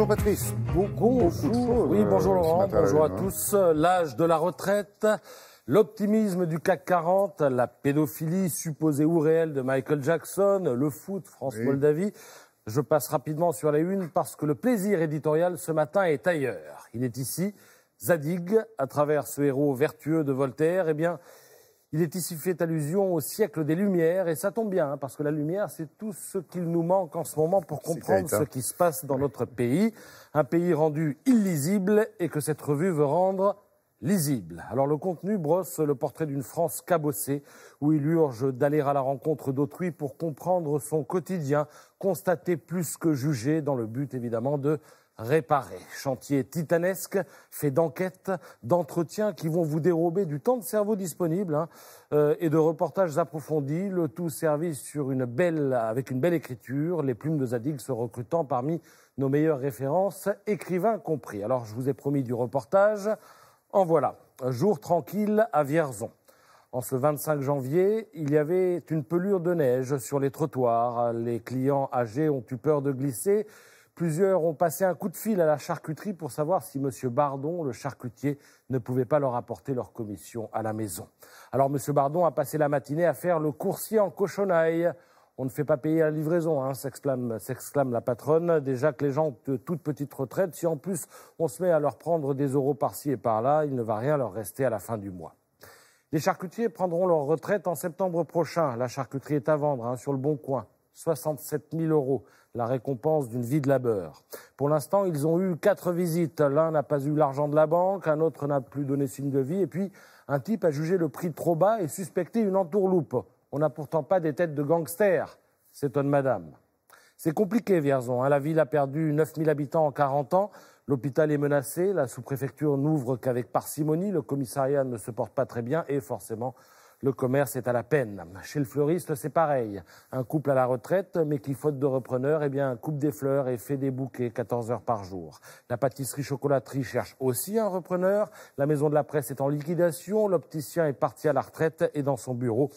Bonjour Patrice. Bonjour. Oui, bonjour Laurent, bonjour à tous. L'âge de la retraite, l'optimisme du CAC 40, la pédophilie supposée ou réelle de Michael Jackson, le foot, France-Moldavie. Je passe rapidement sur la une parce que le plaisir éditorial ce matin est ailleurs. Il est ici, Zadig, à travers ce héros vertueux de Voltaire, il est ici fait allusion au siècle des Lumières, et ça tombe bien, parce que la lumière, c'est tout ce qu'il nous manque en ce moment pour comprendre ce qui se passe dans notre pays. Un pays rendu illisible et que cette revue veut rendre lisible. Alors le contenu brosse le portrait d'une France cabossée, où il urge d'aller à la rencontre d'autrui pour comprendre son quotidien, constater plus que juger, dans le but évidemment de réparer. Chantier titanesque, fait d'enquêtes, d'entretiens qui vont vous dérober du temps de cerveau disponible et de reportages approfondis, le tout servi avec une belle écriture, les plumes de Zadig se recrutant parmi nos meilleures références, écrivains compris. Alors je vous ai promis du reportage, en voilà. Un jour tranquille à Vierzon. En ce 25 janvier, il y avait une pelure de neige sur les trottoirs. Les clients âgés ont eu peur de glisser. Plusieurs ont passé un coup de fil à la charcuterie pour savoir si M. Bardon, le charcutier, ne pouvait pas leur apporter leur commission à la maison. Alors M. Bardon a passé la matinée à faire le coursier en cochonaille. On ne fait pas payer la livraison, s'exclame la patronne. Déjà que les gens ont de toutes petites retraites, si en plus on se met à leur prendre des euros par-ci et par-là, il ne va rien leur rester à la fin du mois. Les charcutiers prendront leur retraite en septembre prochain. La charcuterie est à vendre sur le Bon Coin. 67 000 €, la récompense d'une vie de labeur. Pour l'instant, ils ont eu 4 visites. L'un n'a pas eu l'argent de la banque, un autre n'a plus donné signe de vie, et puis un type a jugé le prix trop bas et suspecté une entourloupe. On n'a pourtant pas des têtes de gangsters, s'étonne madame. C'est compliqué, Vierzon. La ville a perdu 9 000 habitants en 40 ans. L'hôpital est menacé. La sous-préfecture n'ouvre qu'avec parcimonie. Le commissariat ne se porte pas très bien et forcément, le commerce est à la peine. Chez le fleuriste, c'est pareil. Un couple à la retraite, mais qui, faute de repreneur, coupe des fleurs et fait des bouquets 14 heures par jour. La pâtisserie-chocolaterie cherche aussi un repreneur. La maison de la presse est en liquidation. L'opticien est parti à la retraite et dans son bureau,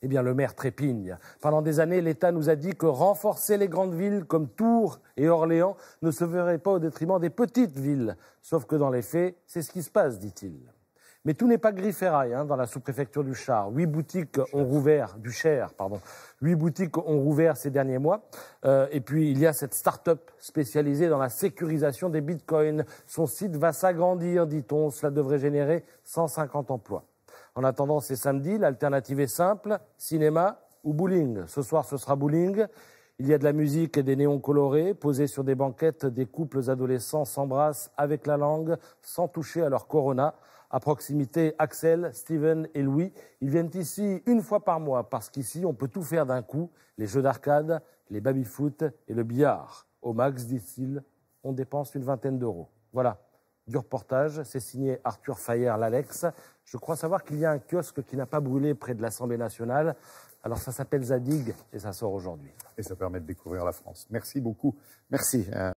le maire trépigne. Pendant des années, l'État nous a dit que renforcer les grandes villes comme Tours et Orléans ne se ferait pas au détriment des petites villes. Sauf que dans les faits, c'est ce qui se passe, dit-il. Mais tout n'est pas gris ferraille dans la sous-préfecture du Cher. 8 boutiques ont rouvert ces derniers mois. Et puis, il y a cette start-up spécialisée dans la sécurisation des bitcoins. Son site va s'agrandir, dit-on. Cela devrait générer 150 emplois. En attendant, c'est samedi. L'alternative est simple, cinéma ou bowling. Ce soir, ce sera bowling. Il y a de la musique et des néons colorés. Posés sur des banquettes, des couples adolescents s'embrassent avec la langue, sans toucher à leur corona. À proximité, Axel, Steven et Louis. Ils viennent ici une fois par mois parce qu'ici, on peut tout faire d'un coup. Les jeux d'arcade, les baby-foot et le billard. Au max, disent-ils, on dépense une vingtaine d'euros. Voilà, du reportage. C'est signé Arthur Fayer-Lalex. Je crois savoir qu'il y a un kiosque qui n'a pas brûlé près de l'Assemblée nationale. Alors ça s'appelle Zadig et ça sort aujourd'hui. Et ça permet de découvrir la France. Merci beaucoup. Merci.